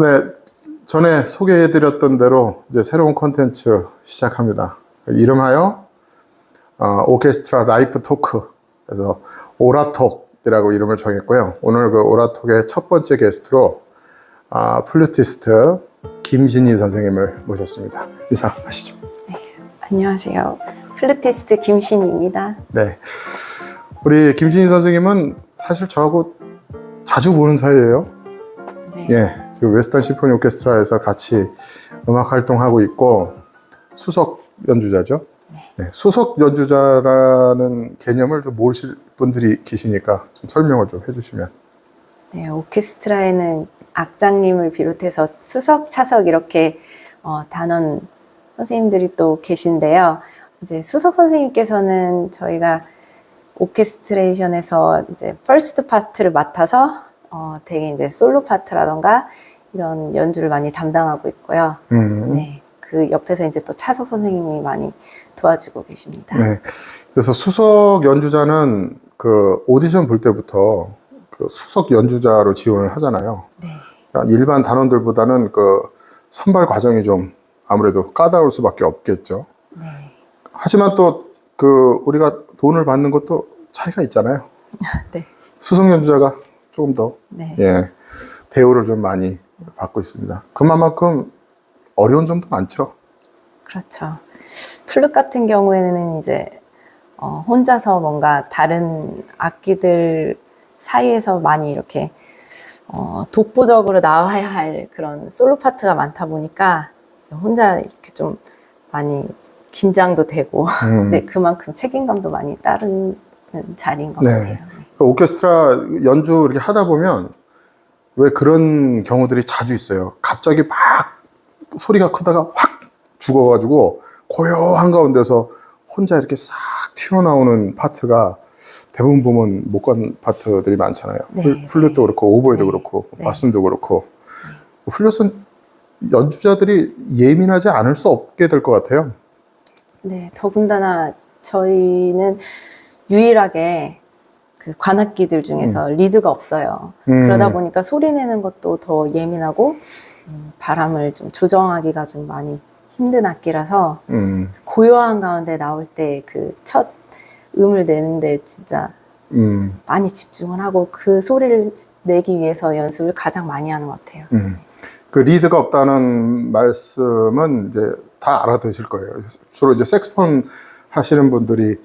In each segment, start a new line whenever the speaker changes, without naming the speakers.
네, 전에 소개해드렸던 대로 이제 새로운 콘텐츠 시작합니다. 이름하여 오케스트라 라이프 토크, 그래서 오라톡이라고 이름을 정했고요. 오늘 그 오라톡의 첫 번째 게스트로 플루티스트 김신희 선생님을 모셨습니다. 인사하시죠.
네, 안녕하세요. 플루티스트 김신희입니다.
네, 우리 김신희 선생님은 사실 저하고 자주 보는 사이예요.
네.
예, 지금 웨스턴 심포니 오케스트라에서 같이 음악 활동하고 있고 수석 연주자죠. 네, 수석 연주자라는 개념을 좀 모르실 분들이 계시니까 좀 설명을 좀 해주시면.
네, 오케스트라에는 악장님을 비롯해서 수석, 차석 이렇게 단원 선생님들이 또 계신데요. 이제 수석 선생님께서는 저희가 오케스트레이션에서 이제 퍼스트 파트를 맡아서 되게 이제 솔로 파트라던가 이런 연주를 많이 담당하고 있고요. 네, 그 옆에서 이제 또 차석 선생님이 많이 도와주고 계십니다.
네, 그래서 수석 연주자는 그 오디션 볼 때부터 그 수석 연주자로 지원을 하잖아요.
네.
그러니까 일반 단원들보다는 그 선발 과정이 좀 아무래도 까다로울 수밖에 없겠죠.
네.
하지만 또 그 우리가 돈을 받는 것도 차이가 있잖아요.
네.
수석 연주자가 조금 더
네.
예, 대우를 좀 많이 받고 있습니다. 그만큼 어려운 점도 많죠.
그렇죠. 플룻 같은 경우에는 이제 혼자서 뭔가 다른 악기들 사이에서 많이 이렇게 독보적으로 나와야 할 그런 솔로 파트가 많다 보니까 혼자 이렇게 좀 많이 긴장도 되고 네, 그만큼 책임감도 많이 따르는 자리인 것 같아요.
그 오케스트라 연주 이렇게 하다 보면 왜 그런 경우들이 자주 있어요. 갑자기 막 소리가 크다가 확 죽어가지고 고요한 가운데서 혼자 이렇게 싹 튀어나오는 파트가 대부분 보면 못 간 파트들이 많잖아요.
네,
플룻도 그렇고 오보에도
네,
그렇고
네.
바슨도 그렇고 플룻은 연주자들이 예민하지 않을 수 없게 될 것 같아요.
네, 더군다나 저희는 유일하게 그 관악기들 중에서 리드가 없어요. 그러다 보니까 소리 내는 것도 더 예민하고 바람을 좀 조정하기가 좀 많이 힘든 악기라서 고요한 가운데 나올 때 그 첫 음을 내는데 진짜 많이 집중을 하고 그 소리를 내기 위해서 연습을 가장 많이 하는 것 같아요.
그 리드가 없다는 말씀은 이제 다 알아두실 거예요. 주로 이제 색스폰 하시는 분들이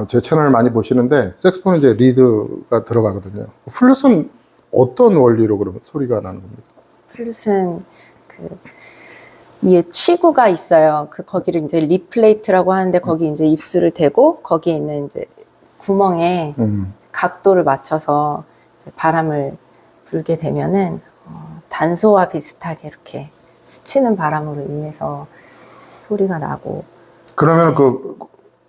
제 채널을 많이 보시는데 색스폰은 이제 리드가 들어가거든요. 플룻은 어떤 원리로 그러면 소리가 나는 겁니까?
플룻은 그 위에 치구가 있어요. 거기를 이제 리플레이트라고 하는데 거기 이제 입술을 대고 거기에 있는 이제 구멍에 각도를 맞춰서 이제 바람을 불게 되면은 단소와 비슷하게 이렇게 스치는 바람으로 인해서 소리가 나고.
그러면
네.
그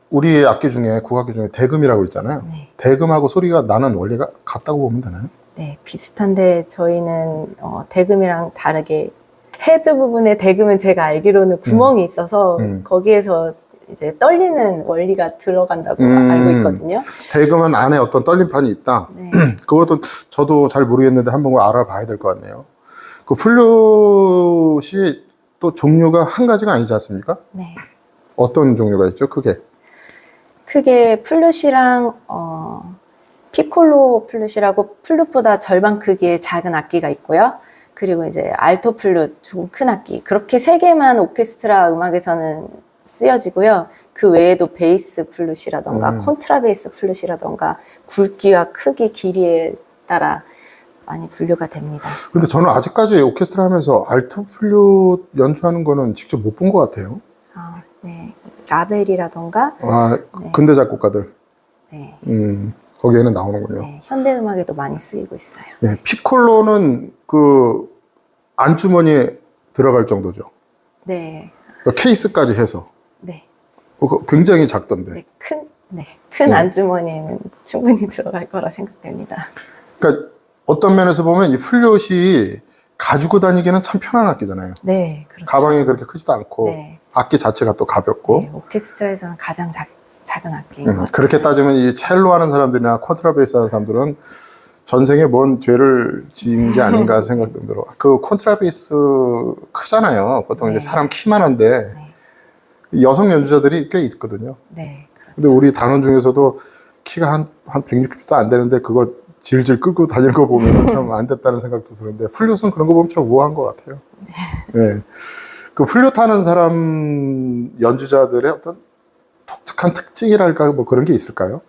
우리 악기 중에 국악기 중에 대금이라고 있잖아요.
네.
대금하고 소리가 나는 원리가 같다고 보면 되나요?
네, 비슷한데 저희는 대금이랑 다르게 헤드 부분에 대금은 제가 알기로는 구멍이 있어서 거기에서 이제 떨리는 원리가 들어간다고 알고 있거든요.
대금은 안에 어떤 떨림판이 있다.
네.
그것도 저도 잘 모르겠는데 한번 알아봐야 될 것 같네요. 그 플룻이 또 종류가 한 가지가 아니지 않습니까?
네.
어떤 종류가 있죠? 크게
플룻이랑 피콜로 플룻이라고 플룻보다 절반 크기의 작은 악기가 있고요. 그리고 이제 알토 플룻, 좀 큰 악기. 그렇게 세 개만 오케스트라 음악에서는 쓰여지고요. 그 외에도 베이스 플룻이라던가 콘트라베이스 플룻이라던가 굵기와 크기, 길이에 따라 많이 분류가 됩니다.
근데 저는 아직까지 오케스트라 하면서 알토 플룻 연주하는 거는 직접 못 본 것 같아요.
네. 라벨이라던가 네.
근대 작곡가들.
네.
거기에는 나오는군요.
네. 현대음악에도 많이 쓰이고 있어요.
네, 피콜로는 그 안주머니에 들어갈 정도죠.
네.
그러니까 케이스까지 해서.
네.
굉장히 작던데.
네. 큰 안주머니에는 충분히 들어갈 거라 생각됩니다.
그러니까 어떤 면에서 보면 이 플룻이 가지고 다니기는 참 편한 악기잖아요.
네, 그렇죠.
가방이 그렇게 크지도 않고
네.
악기 자체가 또 가볍고.
네, 오케스트라에서는 가장 작은 악기인 것 같아요.
그렇게 따지면 이 첼로 하는 사람들이나 콘트라베이스 하는 사람들은 전생에 뭔 죄를 지은 게 아닌가 생각도 들어. 그 콘트라베이스 크잖아요. 보통 이제
네.
사람 키만 한데 여성 연주자들이 꽤 있거든요.
네, 그렇죠.
근데 우리 단원 중에서도 키가 한 160도 안 되는데 그거 질질 끌고 다니는 거 보면 참 안 됐다는 생각도 드는데 플룻은 그런 거 보면 참 우아한 것 같아요. 네. 그 플룻 하는 사람 연주자들의 어떤 독특한 특징이랄까 뭐 그런 게 있을까요?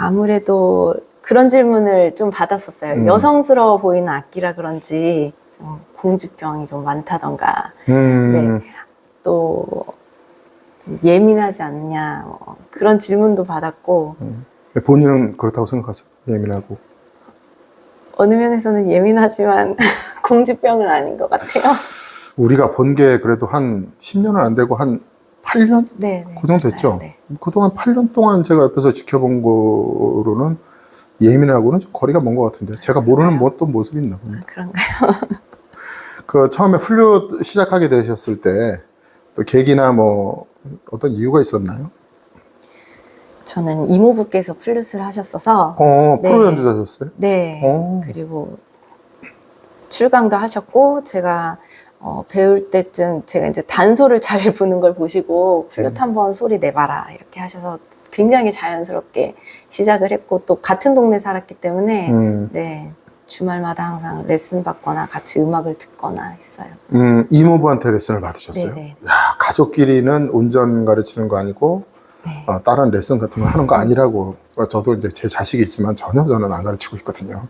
아무래도 그런 질문을 좀 받았었어요. 여성스러워 보이는 악기라 그런지 좀 공주병이 좀 많다던가, 네. 또 예민하지 않냐, 뭐 그런 질문도 받았고,
본인은 그렇다고 생각하세요? 예민하고.
어느 면에서는 예민하지만 공주병은 아닌 것 같아요.
우리가 본 게 그래도 한 10년은 안 되고 한 8년?
네,
그 정도 됐죠?
네.
그동안 8년 동안 제가 옆에서 지켜본 거로는 예민하고는 좀 거리가 먼 것 같은데 제가 모르는 뭐 또 모습이 있나 봅니다.
그런가요?
그 처음에 플룻 시작하게 되셨을 때 또 계기나 뭐 어떤 이유가 있었나요?
저는 이모부께서 플룻을 하셨어서,
프로
네.
연주자셨어요?
네. 그리고 출강도 하셨고, 제가 배울 때쯤 제가 이제 단소를 잘 부는 걸 보시고, 플룻 한번 소리 내봐라. 이렇게 하셔서 굉장히 자연스럽게 시작을 했고, 또 같은 동네 살았기 때문에, 네. 주말마다 항상 레슨 받거나 같이 음악을 듣거나 했어요.
이모부한테 레슨을 받으셨어요?
네네.
야, 가족끼리는 운전 가르치는 거 아니고,
네.
다른 레슨 같은 거 하는 거 아니라고. 저도 이제 제 자식이 있지만 전혀 저는 안 가르치고 있거든요.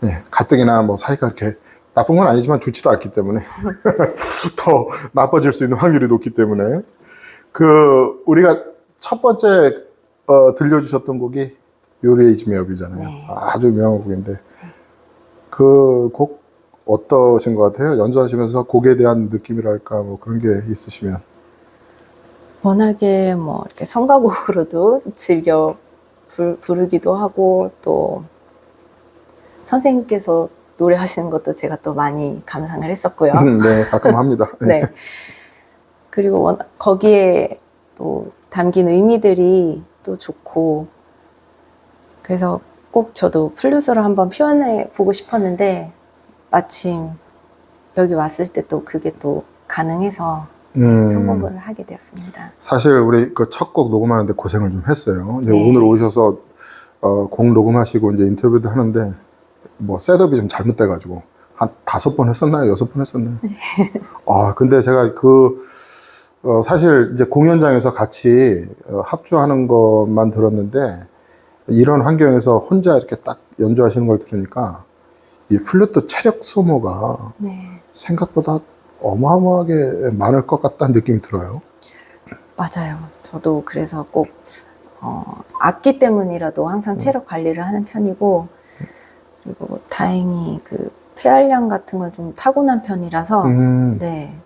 예, 가뜩이나 뭐 사이가 이렇게 나쁜 건 아니지만 좋지도 않기 때문에 더 나빠질 수 있는 확률이 높기 때문에 우리가 첫 번째 들려주셨던 곡이 Your Age Mayup이잖아요.
네.
아주 유명한 곡인데 그 곡 어떠신 것 같아요? 연주하시면서 곡에 대한 느낌이랄까 뭐 그런 게 있으시면.
워낙에 뭐 이렇게 성가곡으로도 즐겨 부르기도 하고, 또 선생님께서 노래하시는 것도 제가 또 많이 감상을 했었고요.
네, 가끔 합니다.
네. 그리고 거기에 또 담긴 의미들이 또 좋고, 그래서 꼭 저도 플룻으로 한번 표현해 보고 싶었는데, 마침 여기 왔을 때 또 그게 또 가능해서 성공을 하게 되었습니다.
사실 우리 그 첫 곡 녹음하는데 고생을 좀 했어요. 이제
네.
오늘 오셔서 곡 녹음하시고 이제 인터뷰도 하는데 뭐 셋업이 좀 잘못돼가지고 한 5번 했었나요? 6번 했었나요? 근데 제가 사실 이제 공연장에서 같이 합주하는 것만 들었는데 이런 환경에서 혼자 이렇게 딱 연주하시는 걸 들으니까 이 플루트 체력 소모가
네.
생각보다 어마어마하게 많을 것 같다는 느낌이 들어요.
맞아요. 저도 그래서 꼭 악기 때문이라도 항상 체력 관리를 하는 편이고, 그리고 다행히 그 폐활량 같은 건 좀 타고난 편이라서 네,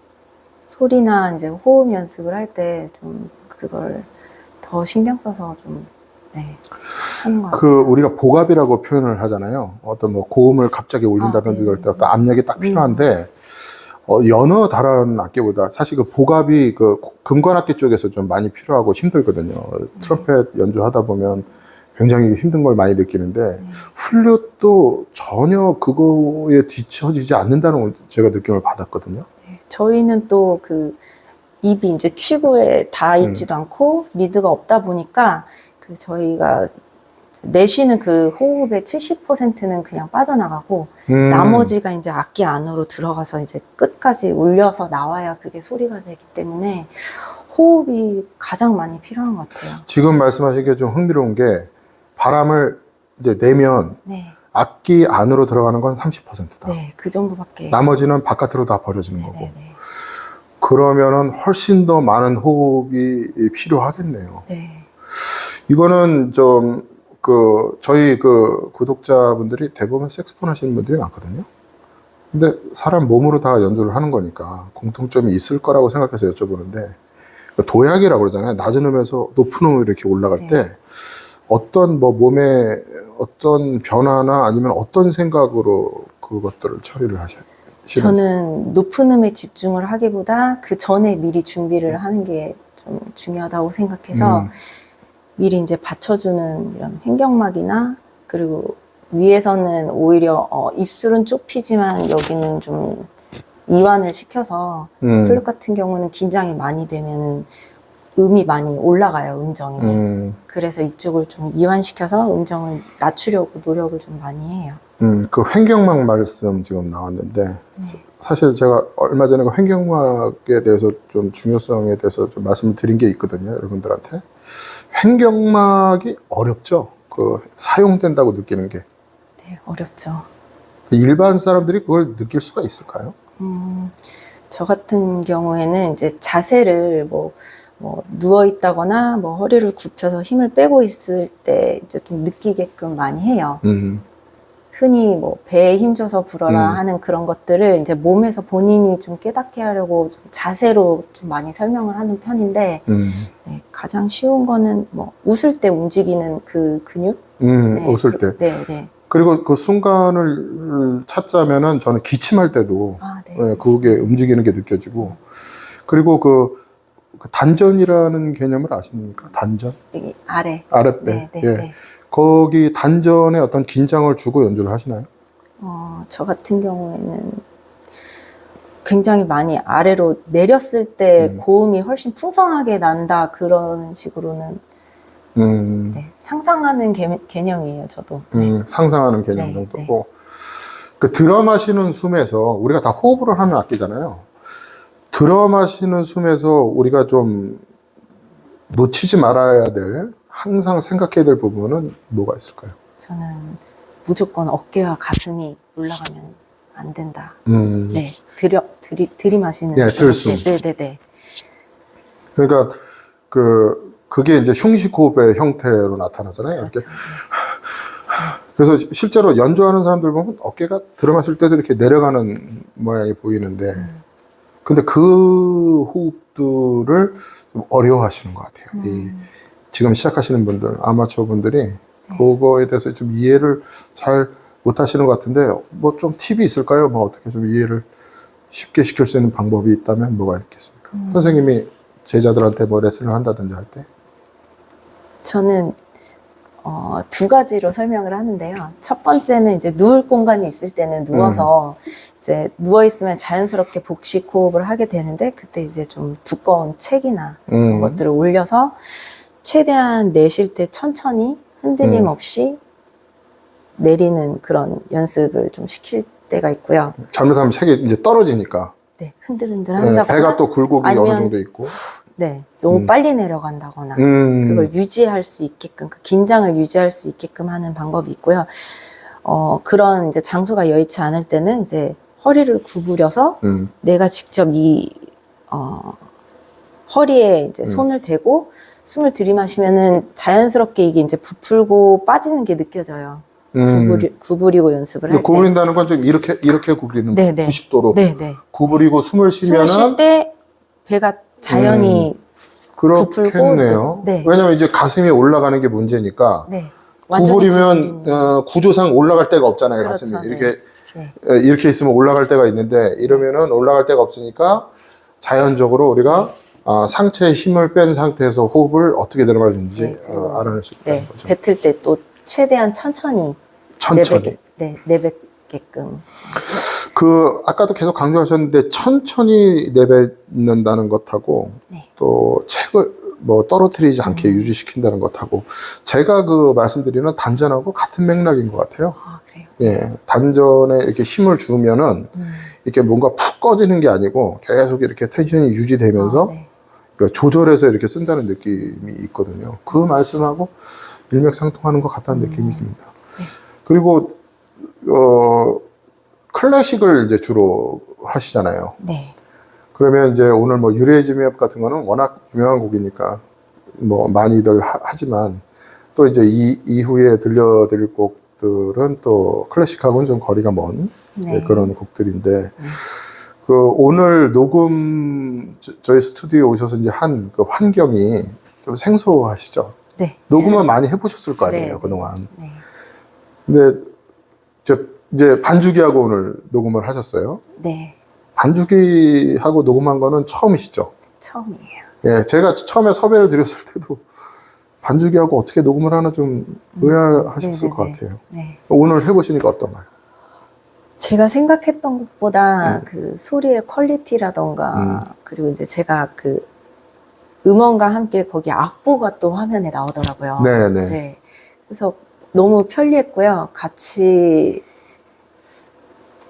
소리나 이제 호흡 연습을 할 때 좀 그걸 더 신경 써서 좀 네, 하는 것 같아요.
우리가 복압이라고 표현을 하잖아요. 어떤 뭐 고음을 갑자기 올린다든지
네.
그럴 때 어떤 압력이 딱 필요한데 여느 다른 악기보다 사실 그 복압이 그 금관악기 쪽에서 좀 많이 필요하고 힘들거든요. 트럼펫 연주하다 보면 굉장히 힘든 걸 많이 느끼는데 플룻도 전혀 그거에 뒤처지지 않는다는 걸 제가 느낌을 받았거든요.
저희는 또 그 입이 이제 치구에 닿아 있지도 않고 리드가 없다 보니까 그 저희가 내쉬는 그 호흡의 70%는 그냥 빠져나가고 나머지가 이제 악기 안으로 들어가서 이제 끝까지 울려서 나와야 그게 소리가 되기 때문에 호흡이 가장 많이 필요한 것 같아요.
지금 말씀하신 게 좀 흥미로운 게 바람을 이제 내면
네.
악기 안으로 들어가는 건 30%다.
네, 그 정도밖에.
나머지는 바깥으로 다 버려지는 거고.
네네네.
그러면은 훨씬 더 많은 호흡이 필요하겠네요.
네.
이거는 좀 저희 구독자분들이 대부분 색소폰 하시는 분들이 많거든요. 근데 사람 몸으로 다 연주를 하는 거니까 공통점이 있을 거라고 생각해서 여쭤보는데, 도약이라고 그러잖아요. 낮은 음에서 높은 음으로 이렇게 올라갈 때 어떤 뭐 몸에 어떤 변화나 아니면 어떤 생각으로 그것들을 처리를 하셔요?
저는 높은 음에 집중을 하기보다 그 전에 미리 준비를 하는 게 좀 중요하다고 생각해서 미리 이제 받쳐주는 이런 횡격막이나 그리고 위에서는 오히려 입술은 좁히지만 여기는 좀 이완을 시켜서 플룻 같은 경우는 긴장이 많이 되면은 음이 많이 올라가요, 음정이. 그래서 이쪽을 좀 이완시켜서 음정을 낮추려고 노력을 좀 많이 해요.
그 횡격막 말씀 지금 나왔는데, 사실 제가 얼마 전에 그 횡격막에 대해서 좀 중요성에 대해서 좀 말씀을 드린 게 있거든요, 여러분들한테. 횡격막이 어렵죠? 그 사용된다고 느끼는 게.
네, 어렵죠.
일반 사람들이 그걸 느낄 수가 있을까요?
저 같은 경우에는 이제 자세를 뭐 누워 있다거나 뭐 허리를 굽혀서 힘을 빼고 있을 때 이제 좀 느끼게끔 많이 해요. 흔히 뭐 배에 힘줘서 불어라 하는 그런 것들을 이제 몸에서 본인이 좀 깨닫게 하려고 좀 자세로 좀 많이 설명을 하는 편인데, 네, 가장 쉬운 거는 뭐 웃을 때 움직이는 그 근육. 네,
웃을 때.
네, 네.
그리고 그 순간을 찾자면은 저는 기침할 때도
네.
네, 그게 움직이는 게 느껴지고, 그리고 그 단전이라는 개념을 아십니까? 단전?
여기 아래.
아랫배.
네, 네,
예.
네.
거기 단전에 어떤 긴장을 주고 연주를 하시나요?
저 같은 경우에는 굉장히 많이 아래로 내렸을 때 고음이 훨씬 풍성하게 난다, 그런 식으로는 네, 상상하는 개념이에요, 저도. 네.
상상하는 개념
네,
정도고. 그 들어 마시는 숨에서 우리가 다 호흡을 하는 악기잖아요. 들어 마시는 숨에서 우리가 좀 놓치지 말아야 될, 항상 생각해야 될 부분은 뭐가 있을까요?
저는 무조건 어깨와 가슴이 올라가면 안 된다. 네, 들이마시는.
네, 들숨.
네.
그러니까 그게 이제 흉식 호흡의 형태로 나타나잖아요. 이렇게.
그렇죠.
그래서 실제로 연주하는 사람들 보면 어깨가 들어 마실 때도 이렇게 내려가는 모양이 보이는데, 근데 그 호흡들을 좀 어려워하시는 것 같아요. 지금 시작하시는 분들, 아마추어 분들이 그거에 대해서 좀 이해를 잘 못하시는 것 같은데, 뭐 좀 팁이 있을까요? 뭐 어떻게 좀 이해를 쉽게 시킬 수 있는 방법이 있다면 뭐가 있겠습니까? 선생님이 제자들한테 뭐 레슨을 한다든지 할 때?
저는 두 가지로 설명을 하는데요. 첫 번째는 이제 누울 공간이 있을 때는 누워서 이제 누워 있으면 자연스럽게 복식 호흡을 하게 되는데, 그때 이제 좀 두꺼운 책이나 그런 것들을 올려서 최대한 내쉴 때 천천히 흔들림 없이 내리는 그런 연습을 좀 시킬 때가 있고요.
잘못하면 책이 이제 떨어지니까.
네, 흔들흔들 한다거나.
배가 또 굴곡이 어느 정도 있고.
네, 너무 빨리 내려간다거나 그걸 유지할 수 있게끔, 그 긴장을 유지할 수 있게끔 하는 방법이 있고요. 그런 이제 장소가 여의치 않을 때는 이제 허리를 구부려서 내가 직접 허리에 이제 손을 대고 숨을 들이마시면은 자연스럽게 이게 이제 부풀고 빠지는 게 느껴져요. 구부리고 연습을 할 때.
구부린다는 건 좀 이렇게 구부리는
네,
90도로
네.
구부리고 숨을 쉬면은
숨을 쉴 때 배가 자연히
그렇겠네요.
네.
왜냐면 이제 가슴이 올라가는 게 문제니까.
네. 완전히
구부리면 구조상 올라갈 데가 없잖아요.
그렇죠.
가슴이
네.
이렇게 있으면 올라갈 데가 있는데, 이러면은 올라갈 데가 없으니까 자연적으로 우리가 상체에 힘을 뺀 상태에서 호흡을 어떻게 들어가는지 알아낼 수 있다는 거죠.
뱉을 때 또 최대한 천천히 내뱉게끔.
아까도 계속 강조하셨는데, 천천히 내뱉는다는 것하고, 또 책을 뭐 떨어뜨리지 않게 유지시킨다는 것하고, 제가 말씀드리는 단전하고 같은 맥락인 것 같아요.
그래요?
예, 단전에 이렇게 힘을 주면은, 이렇게 뭔가 푹 꺼지는 게 아니고, 계속 이렇게 텐션이 유지되면서, 조절해서 이렇게 쓴다는 느낌이 있거든요. 그 말씀하고 일맥상통하는 것 같다는 느낌이 듭니다. 그리고, 클래식을 이제 주로 하시잖아요.
네.
그러면 이제 오늘 뭐 유레즈미업 같은 거는 워낙 유명한 곡이니까 뭐 많이들 하지만, 또 이제 이후에 들려드릴 곡들은 또 클래식하고는 좀 거리가 먼 그런 곡들인데, 오늘 녹음 저희 스튜디오에 오셔서 이제 한 그 환경이 좀 생소하시죠?
네.
녹음은 많이 해보셨을 거 아니에요,
네.
그동안.
네.
근데 이제 반주기하고 오늘 녹음을 하셨어요.
네.
반주기하고 녹음한 거는 처음이시죠?
처음이에요.
예, 제가 처음에 섭외를 드렸을 때도 반주기하고 어떻게 녹음을 하나 좀 의아하셨을
네네네.
것 같아요.
네.
오늘 해보시니까 어떤가요?
제가 생각했던 것보다 그 소리의 퀄리티라던가 그리고 이제 제가 그 음원과 함께 거기 악보가 또 화면에 나오더라고요.
네네.
네. 그래서 너무 편리했고요. 같이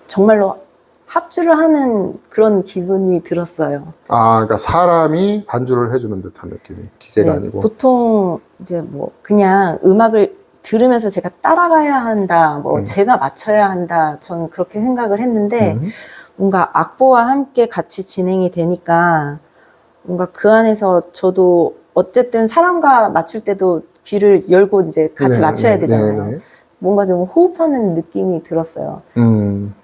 정말로 합주를 하는 그런 기분이 들었어요.
아, 그러니까 사람이 반주를 해주는 듯한 느낌이 기계가
네,
아니고.
보통 이제 뭐 그냥 음악을 들으면서 제가 따라가야 한다, 뭐 제가 맞춰야 한다, 저는 그렇게 생각을 했는데 뭔가 악보와 함께 같이 진행이 되니까 뭔가 그 안에서 저도 어쨌든 사람과 맞출 때도 귀를 열고 이제 같이 맞춰야 되잖아요. 뭔가 좀 호흡하는 느낌이 들었어요.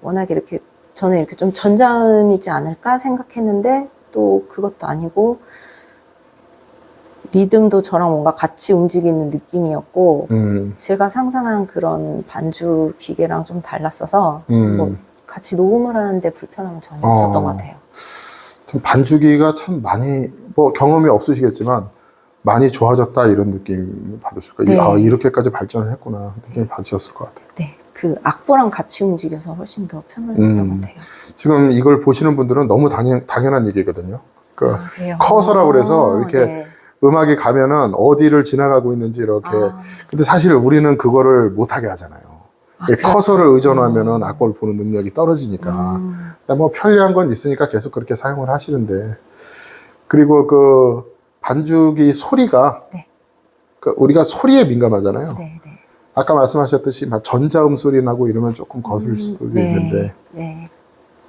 워낙에 이렇게 저는 이렇게 좀 전자음이지 않을까 생각했는데 또 그것도 아니고 리듬도 저랑 뭔가 같이 움직이는 느낌이었고 제가 상상한 그런 반주 기계랑 좀 달랐어서 뭐 같이 녹음을 하는데 불편함은 전혀 없었던 것 같아요.
참 반주기가 참 많이 뭐 경험이 없으시겠지만 많이 좋아졌다 이런 느낌 받으실 거예요.
네.
아, 이렇게까지 발전을 했구나 느낌 받으셨을 것 같아요.
네, 그 악보랑 같이 움직여서 훨씬 더 편했던 것 같아요.
지금 이걸 보시는 분들은 너무 당연한 얘기거든요. 그
아, 그래요?
커서라고 그래서 이렇게
네.
음악이 가면은 어디를 지나가고 있는지 이렇게. 근데 사실 우리는 그거를 못하게 하잖아요.
그렇죠.
커서를 의존하면은 악보를 보는 능력이 떨어지니까. 근데 뭐 편리한 건 있으니까 계속 그렇게 사용을 하시는데. 그리고 그 반주기 소리가
네.
그 우리가 소리에 민감하잖아요.
네, 네.
아까 말씀하셨듯이 막 전자음 소리 나고 이러면 조금 거슬 수도 있는데
네.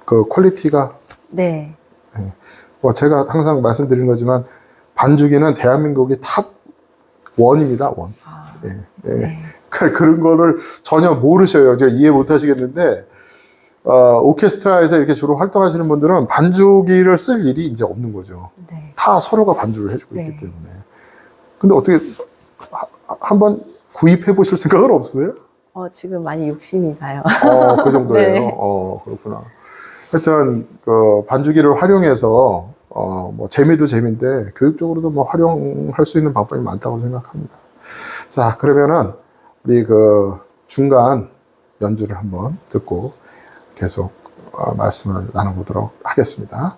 그 퀄리티가
네.
뭐 제가 항상 말씀드리는 거지만 반주기는 대한민국이 탑 원입니다. 원. 예, 예.
네.
그런 거를 전혀 모르셔요. 제가 이해 못 하시겠는데 오케스트라에서 이렇게 주로 활동하시는 분들은 반주기를 쓸 일이 이제 없는 거죠.
네.
다 서로가 반주를 해주고
네.
있기 때문에. 근데 어떻게 한번 구입해 보실 생각은 없어요?
지금 많이 욕심이 나요.
그 정도예요.
네.
그렇구나. 하여튼 그 반주기를 활용해서 뭐 재미도 재미인데 교육적으로도 뭐 활용할 수 있는 방법이 많다고 생각합니다. 자, 그러면은 우리 그 중간 연주를 한번 듣고 계속 말씀을 나눠보도록 하겠습니다.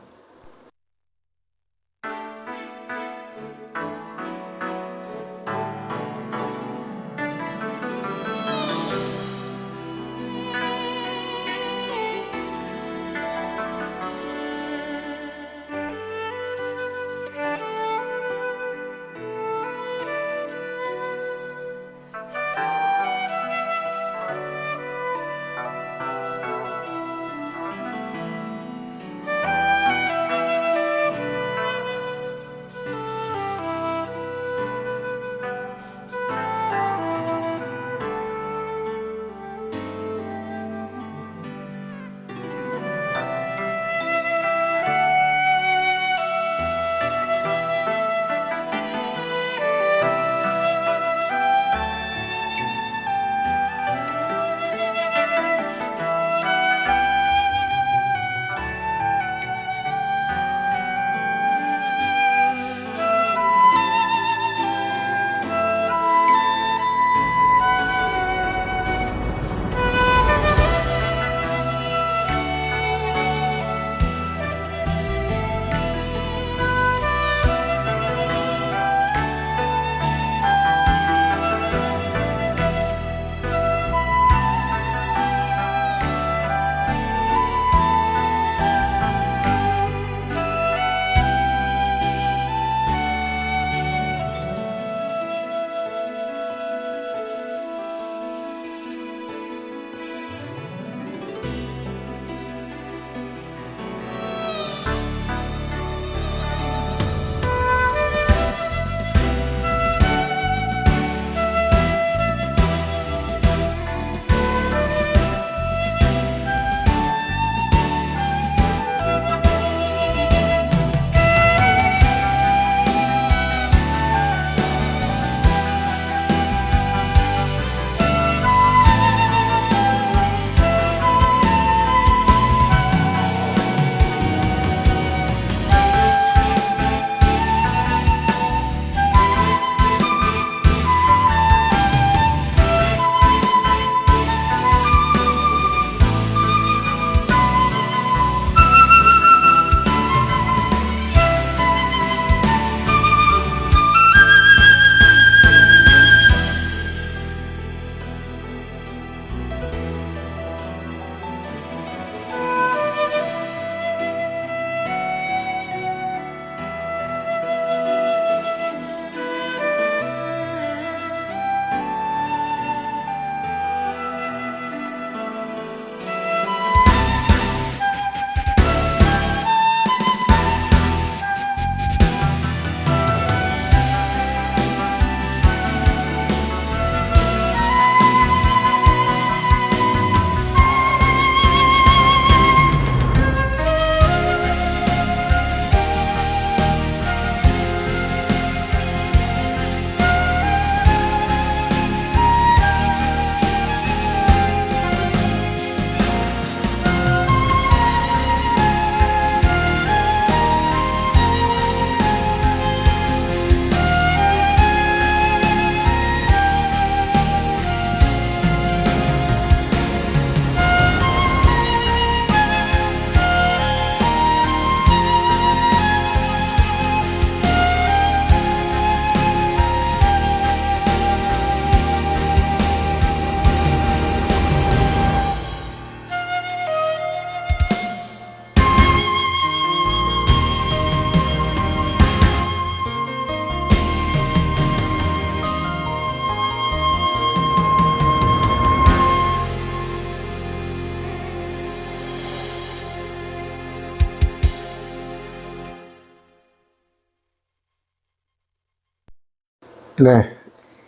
네.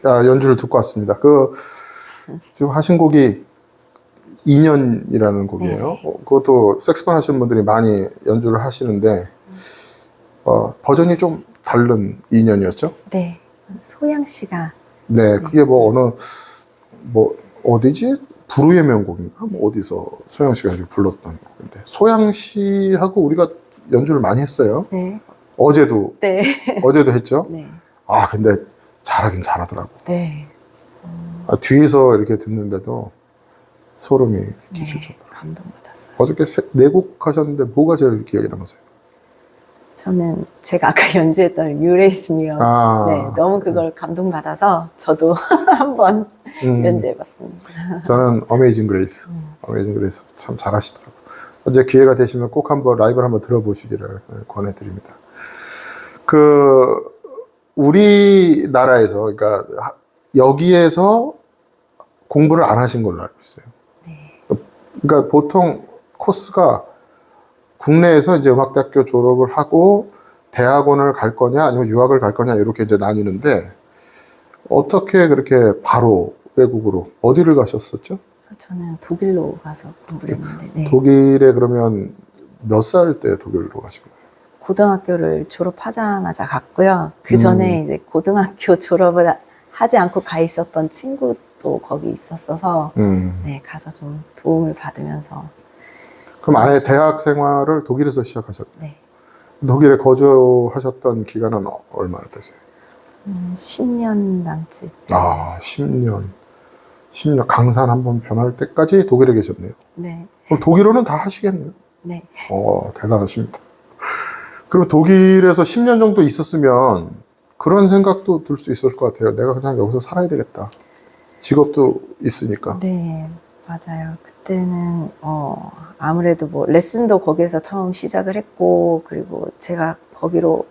연주를 듣고 왔습니다. 지금 하신 곡이 2년이라는 곡이에요.
네.
그것도 색스폰 하시는 분들이 많이 연주를 하시는데, 버전이 좀 다른 2년이었죠?
네. 소양 씨가.
네, 그게 어디지? 불후의 명곡인가? 어디서 소양 씨가 이렇게 불렀던 곡인데. 소양 씨하고 우리가 연주를 많이 했어요.
네.
어제도
네.
했죠?
네.
근데 잘하긴 잘하더라고.
네.
뒤에서 이렇게 듣는데도 소름이 끼치죠.
감동받았어요.
어저께 4곡 하셨는데 뭐가 제일 기억에 남으세요?
저는 제가 아까 연주했던 You Raise Me Up. 네, 너무 그걸 감동받아서 저도 한번 연주해봤습니다.
저는 Amazing Grace. Amazing Grace 참 잘하시더라고요. 언제 기회가 되시면 꼭 한번 라이브를 한번 들어보시기를 권해드립니다. 우리나라에서, 그러니까 여기에서 공부를 안 하신 걸로 알고 있어요.
네.
그러니까 보통 코스가 국내에서 이제 음악대학교 졸업을 하고 대학원을 갈 거냐 아니면 유학을 갈 거냐 이렇게 이제 나뉘는데 어떻게 그렇게 바로 외국으로 어디를 가셨었죠?
저는 독일로 가서 공부를 했는데. 네.
독일에 그러면 몇 살 때 독일로 가신 거예요?
고등학교를 졸업하자마자 갔고요. 그 전에 이제 고등학교 졸업을 하지 않고 가 있었던 친구도 거기 있었어서 네, 가서 좀 도움을 받으면서.
그럼 아예 대학 생활을 독일에서 시작하셨어요?
네.
독일에 거주하셨던 기간은 얼마나 되세요?
10년 남짓.
10년. 강산 한번 변할 때까지 독일에 계셨네요.
네.
그럼 독일어는 다 하시겠네요.
네.
대단하십니다. 그럼 독일에서 10년 정도 있었으면 그런 생각도 들 수 있을 것 같아요. 내가 그냥 여기서 살아야 되겠다. 직업도 있으니까.
네, 맞아요. 그때는 아무래도 뭐 레슨도 거기에서 처음 시작을 했고, 그리고 제가 거기로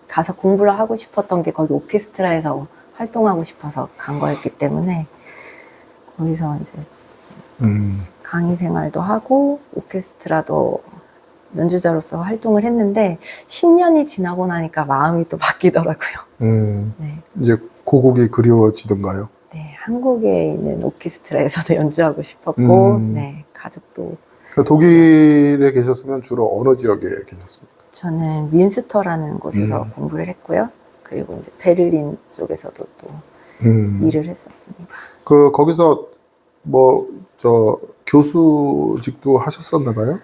가서 공부를 하고 싶었던 게 거기 오케스트라에서 활동하고 싶어서 간 거였기 때문에 거기서 이제 강의 생활도 하고 오케스트라도 연주자로서 활동을 했는데 10년이 지나고 나니까 마음이 또 바뀌더라고요. 네.
이제 고국이 그리워지던가요?
네, 한국에 있는 오케스트라에서도 연주하고 싶었고, 네, 가족도.
독일에 계셨으면 주로 어느 지역에 계셨습니까?
저는 뮌스터라는 곳에서 공부를 했고요. 그리고 이제 베를린 쪽에서도 또 일을 했었습니다.
거기서 교수직도 하셨었나 봐요?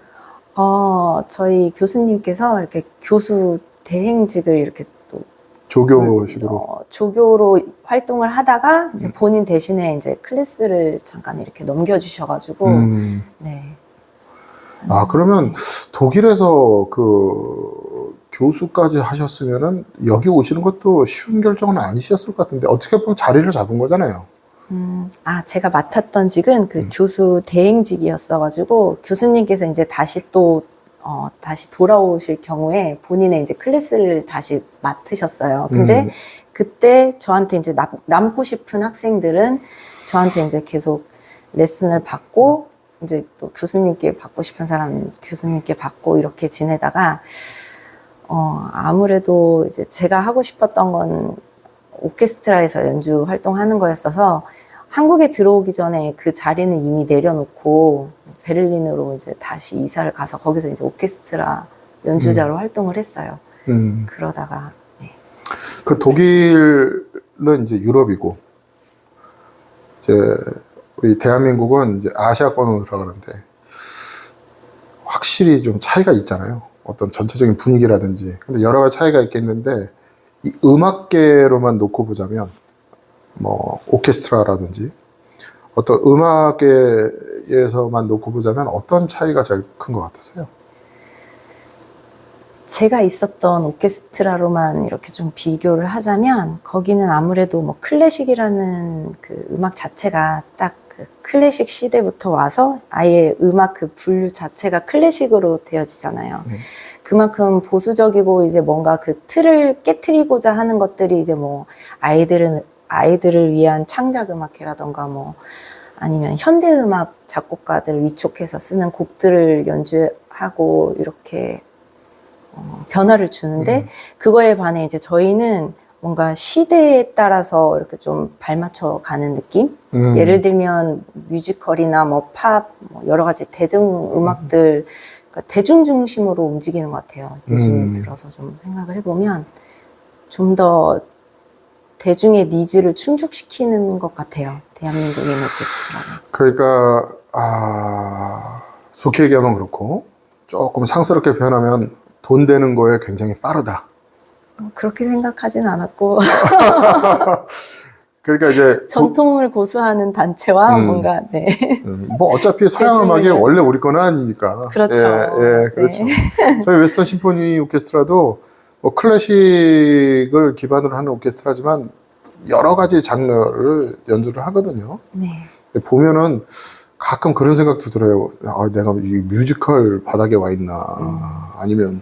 저희 교수님께서 이렇게 교수 대행직을 이렇게 또
조교식으로
조교로 활동을 하다가 이제 본인 대신에 이제 클래스를 잠깐 이렇게 넘겨주셔가지고 네.
그러면 독일에서 교수까지 하셨으면은 여기 오시는 것도 쉬운 결정은 아니셨을 것 같은데 어떻게 보면 자리를 잡은 거잖아요.
제가 맡았던 직은 교수 대행직이었어가지고 교수님께서 이제 다시 돌아오실 경우에 본인의 이제 클래스를 다시 맡으셨어요. 근데 그때 저한테 이제 남고 싶은 학생들은 저한테 이제 계속 레슨을 받고 이제 또 교수님께 받고 싶은 사람은 교수님께 받고 이렇게 지내다가 아무래도 이제 제가 하고 싶었던 건 오케스트라에서 연주 활동하는 거였어서 한국에 들어오기 전에 그 자리는 이미 내려놓고 베를린으로 이제 다시 이사를 가서 거기서 이제 오케스트라 연주자로 활동을 했어요. 그러다가 네.
독일은 이제 유럽이고 이제 우리 대한민국은 이제 아시아권으로 들어가는데 확실히 좀 차이가 있잖아요. 어떤 전체적인 분위기라든지. 근데 여러 가지 차이가 있겠는데 이 음악계로만 놓고 보자면 오케스트라라든지 어떤 음악계에서만 놓고 보자면 어떤 차이가 제일 큰 것 같으세요?
제가 있었던 오케스트라로만 이렇게 좀 비교를 하자면 거기는 아무래도 클래식이라는 그 음악 자체가 딱 그 클래식 시대부터 와서 아예 음악 그 분류 자체가 클래식으로 되어지잖아요. 그만큼 보수적이고 이제 뭔가 그 틀을 깨트리고자 하는 것들이 이제 아이들을 위한 창작 음악회라던가 아니면 현대음악 작곡가들 위촉해서 쓰는 곡들을 연주하고 이렇게 변화를 주는데 그거에 반해 이제 저희는 뭔가 시대에 따라서 이렇게 좀 발맞춰 가는 느낌? 예를 들면 뮤지컬이나 뭐 팝, 뭐 여러 가지 대중음악들, 그러니까 대중 중심으로 움직이는 것 같아요. 요즘 들어서 좀 생각을 해보면 좀 더 대중의 니즈를 충족시키는 것 같아요. 대한민국의 오케스트라는.
그러니까 좋게 얘기하면 그렇고 조금 상스럽게 표현하면 돈 되는 거에 굉장히 빠르다.
그렇게 생각하진 않았고
그러니까 이제
전통을 고수하는 단체와 뭔가 네.
뭐 어차피 서양 음악이
대중을-
원래 우리 거는 아니니까.
그렇죠.
예, 그렇죠.
네.
저희 웨스턴 심포니 오케스트라도 뭐 클래식을 기반으로 하는 오케스트라지만 여러 가지 장르를 연주를 하거든요.
네.
보면은 가끔 그런 생각도 들어요. 내가 이 뮤지컬 바닥에 와 있나, 아니면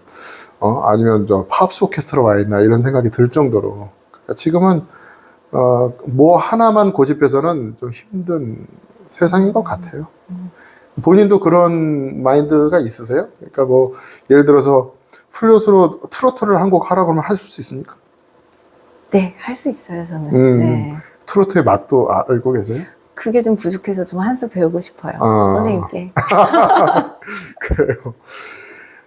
저 팝스 오케스트라 와 있나 이런 생각이 들 정도로. 그러니까 지금은 뭐 하나만 고집해서는 좀 힘든 세상인 것 같아요. 본인도 그런 마인드가 있으세요? 그러니까 뭐 예를 들어서 플룻으로 트로트를 한 곡 하라고 하면 하실 수 있습니까?
네, 할 수 있어요, 저는. 네.
트로트의 맛도 알고 계세요?
그게 좀 부족해서 좀 한 수 배우고 싶어요. 선생님께.
그래요.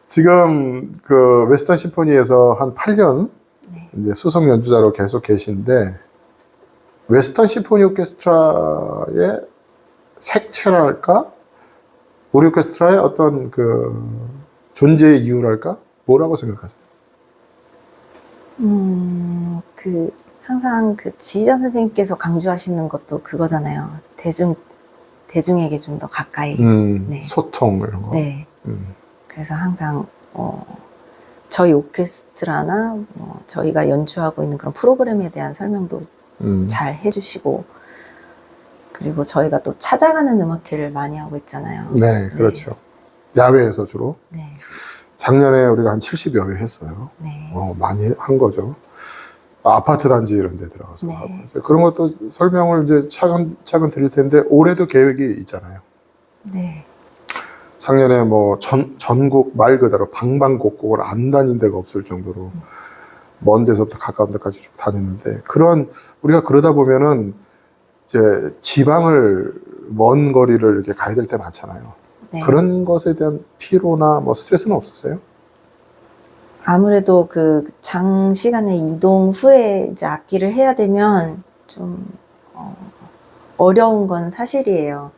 지금 그 웨스턴 심포니에서 한 8년
네.
이제 수석 연주자로 계속 계신데 웨스턴 심포니 오케스트라의 색채랄까? 우리 오케스트라의 어떤 그 존재의 이유랄까? 뭐라고 생각하세요?
항상 그 지휘자 선생님께서 강조하시는 것도 그거잖아요. 대중에게 좀 더 가까이. 네.
소통 이런 거.
네. 그래서 항상, 저희 오케스트라나, 저희가 연주하고 있는 그런 프로그램에 대한 설명도 잘 해주시고, 그리고 저희가 또 찾아가는 음악회를 많이 하고 있잖아요.
네, 그렇죠. 야외에서 주로.
네.
작년에 우리가 한 70여 회 했어요.
네.
많이 한 거죠. 아파트 단지 이런 데 들어가서
네.
하고. 그런 것도 설명을 이제 차근차근 드릴 텐데, 올해도 계획이 있잖아요.
네.
작년에 뭐 전국 말 그대로 방방곡곡을 안 다닌 데가 없을 정도로 먼 데서부터 가까운 데까지 쭉 다녔는데, 우리가 그러다 보면은 이제 지방을 먼 거리를 이렇게 가야 될 때 많잖아요.
네.
그런 것에 대한 피로나 뭐 스트레스는 없으세요?
아무래도 그 장시간의 이동 후에 이제 악기를 해야 되면 좀 어려운 건 사실이에요.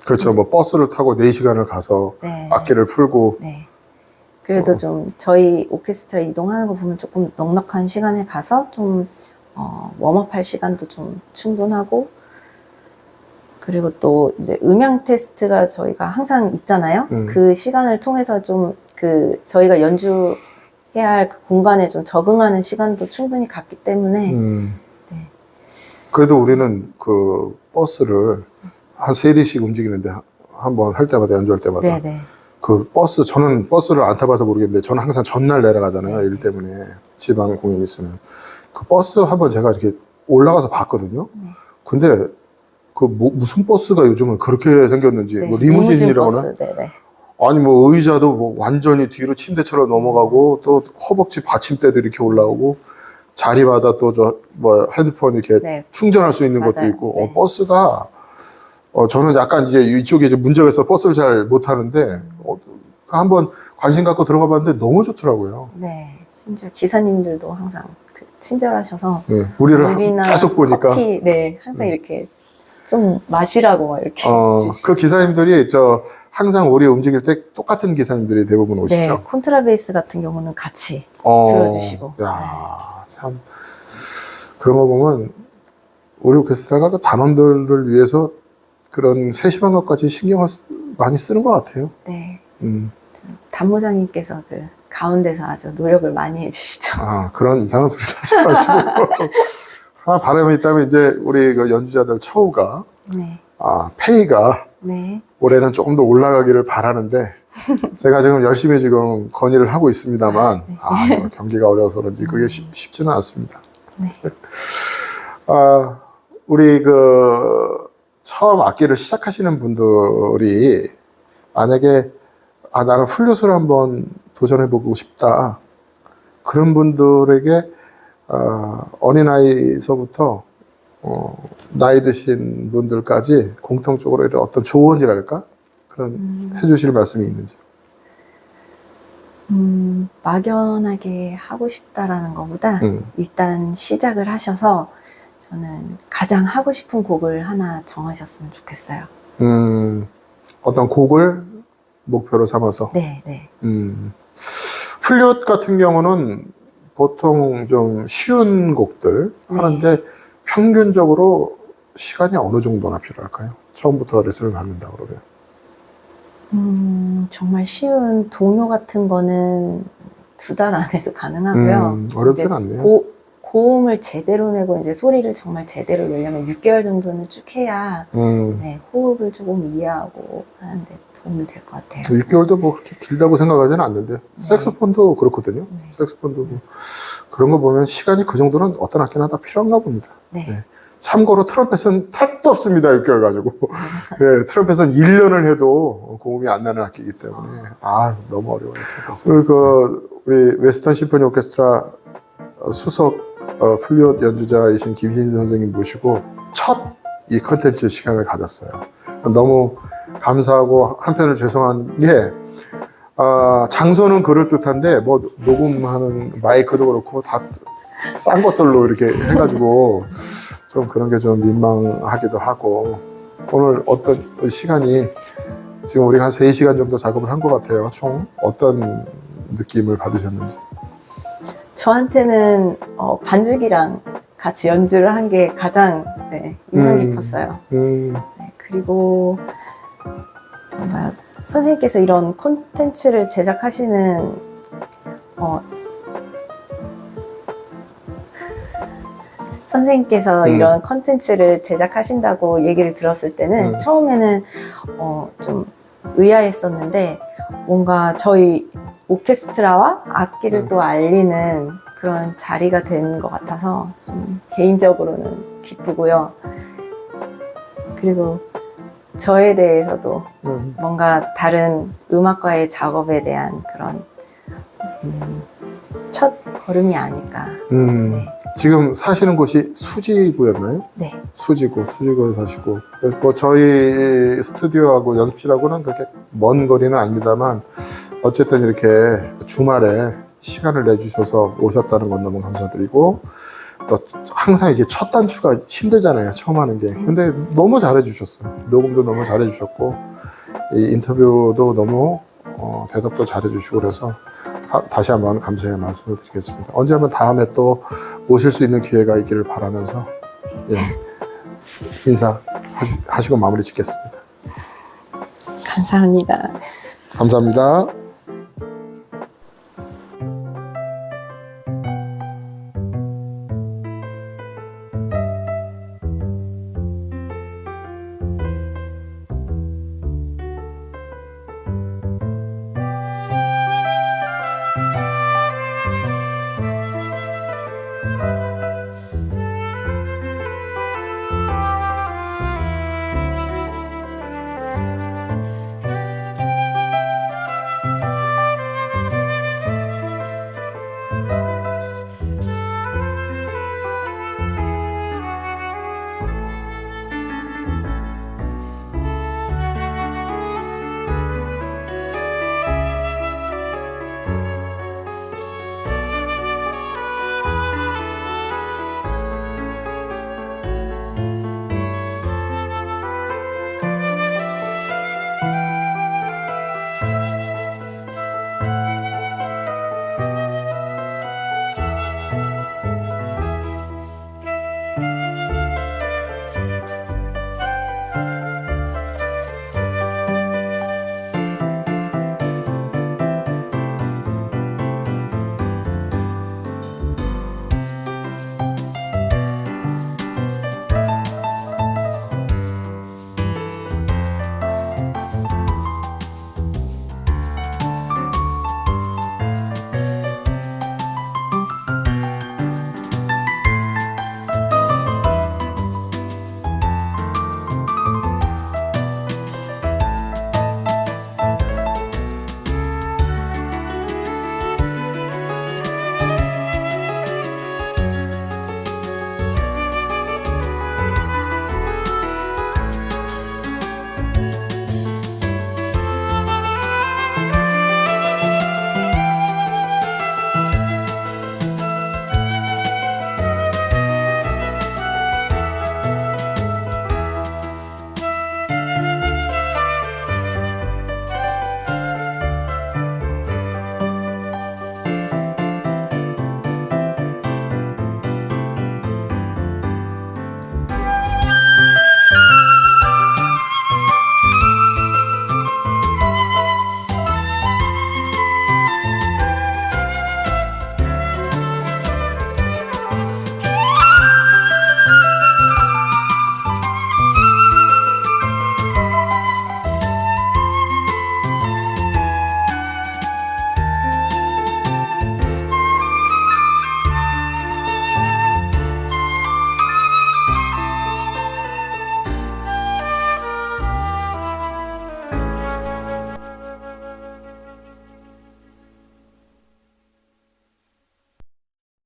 그렇죠. 뭐 버스를 타고 4시간을 가서
네.
악기를 풀고.
네. 그래도 좀 저희 오케스트라 이동하는 거 보면 조금 넉넉한 시간에 가서 좀 웜업할 시간도 좀 충분하고, 그리고 또 이제 음향 테스트가 저희가 항상 있잖아요. 그 시간을 통해서 좀 저희가 연주해야 할 그 공간에 좀 적응하는 시간도 충분히 갔기 때문에. 네.
그래도 우리는 그 버스를 한 3대씩 움직이는데 한번 할 때마다 연주할 때마다
네네.
저는 버스를 안 타봐서 모르겠는데 저는 항상 전날 내려가잖아요. 일 때문에 지방 공연이 있으면 그 버스 한번 제가 이렇게 올라가서 봤거든요. 근데 무슨 버스가 요즘은 그렇게 생겼는지
네.
뭐 리무진이라고나
버스. 네네.
아니 뭐 의자도 뭐 완전히 뒤로 침대처럼 넘어가고 또 허벅지 받침대도 이렇게 올라오고 자리마다 또 뭐 핸드폰 이렇게
네.
충전할 수 있는 것도
맞아요.
있고
네.
버스가 저는 약간 이제 이쪽에 이제 문제가 있어 버스를 잘 못 타는데 한번 관심 갖고 들어가 봤는데 너무 좋더라고요.
네. 심지어 기사님들도 항상 친절하셔서
네, 우리를
물이나
계속 보니까
커피, 네, 항상 이렇게 좀 마시라고 막 이렇게 주시고.
그 기사님들이 항상 우리 움직일 때 똑같은 기사님들이 대부분 오시죠.
네, 콘트라베이스 같은 경우는 같이 들어주시고.
야, 참 그런 거 보면 우리 오케스트라가 그 단원들을 위해서 그런 세심한 것까지 신경을 많이 쓰는 것 같아요.
네.
음.
단무장님께서 그 가운데서 아주 노력을 많이 해주시죠.
그런 이상한 소리를 하지 마시고 하나 바람이 있다면 이제 우리 그 연주자들 처우가
네.
페이가
네.
올해는 조금 더 올라가기를 바라는데 제가 지금 열심히 지금 건의를 하고 있습니다만 이거 경기가 어려워서 그런지 그게 쉽지는 않습니다.
네.
우리 처음 악기를 시작하시는 분들이 만약에 나는 플룻을 한번 도전해보고 싶다 그런 분들에게 어린아이서부터 나이 드신 분들까지 공통적으로 이런 어떤 조언이랄까? 그런 해주실 말씀이 있는지.
막연하게 하고 싶다라는 것보다 일단 시작을 하셔서 저는 가장 하고 싶은 곡을 하나 정하셨으면 좋겠어요.
어떤 곡을 목표로 삼아서.
네, 네.
플룻 같은 경우는 보통 좀 쉬운 곡들 하는데 평균적으로 시간이 어느 정도나 필요할까요? 처음부터 레슨을 받는다 그러면.
정말 쉬운 동요 같은 거는 2달 안에도 가능하고요.
어렵진
이제
않네요.
고음을 제대로 내고 이제 소리를 정말 제대로 내려면 6개월 정도는 쭉 해야 네, 호흡을 조금 이해하고 하는데 도움이 될 것 같아요.
6개월도 뭐 그렇게 길다고 생각하지는 않는데 색소폰도 그렇거든요. 색소폰도 뭐 그런 거 보면 시간이 그 정도는 어떤 악기나 다 필요한가 봅니다.
네.
네. 참고로 트럼펫은 택도 없습니다. 6개월 가지고. 네, 트럼펫은 1년을 해도 고음이 안 나는 악기이기 때문에 너무 어려워요. 우리 웨스턴 심포니 오케스트라 수석 플룻 연주자이신 김신진 선생님 모시고 첫 이 컨텐츠 시간을 가졌어요. 너무 감사하고 한편으로 죄송한 게 장소는 그럴듯한데 뭐 녹음하는 마이크도 그렇고 다 싼 것들로 이렇게 해가지고 좀 그런 게 좀 민망하기도 하고 오늘 어떤 시간이 지금 우리가 한 3시간 정도 작업을 한 것 같아요. 총 어떤 느낌을 받으셨는지.
저한테는 반주기랑 같이 연주를 한 게 가장 인상 깊었어요. 네, 그리고 뭔가 선생님께서 이런 콘텐츠를 제작하시는 선생님께서 이런 컨텐츠를 제작하신다고 얘기를 들었을 때는 처음에는 좀 의아했었는데 뭔가 저희 오케스트라와 악기를 또 알리는 그런 자리가 된 것 같아서 좀 개인적으로는 기쁘고요. 그리고 저에 대해서도 뭔가 다른 음악과의 작업에 대한 그런 첫 걸음이 아닐까. 네.
지금 사시는 곳이 수지구였나요?
네.
수지구에 사시고. 뭐 저희 스튜디오하고 연습실하고는 그렇게 먼 거리는 아닙니다만 어쨌든 이렇게 주말에 시간을 내주셔서 오셨다는 건 너무 감사드리고 또 항상 이게 첫 단추가 힘들잖아요. 처음 하는 게. 근데 너무 잘해주셨어요. 녹음도 너무 잘해주셨고 이 인터뷰도 너무 대답도 잘해주시고 그래서 다시 한번 감사의 말씀을 드리겠습니다. 언제 한번 다음에 또 모실 수 있는 기회가 있기를 바라면서 인사하시고 마무리 짓겠습니다.
감사합니다.
감사합니다.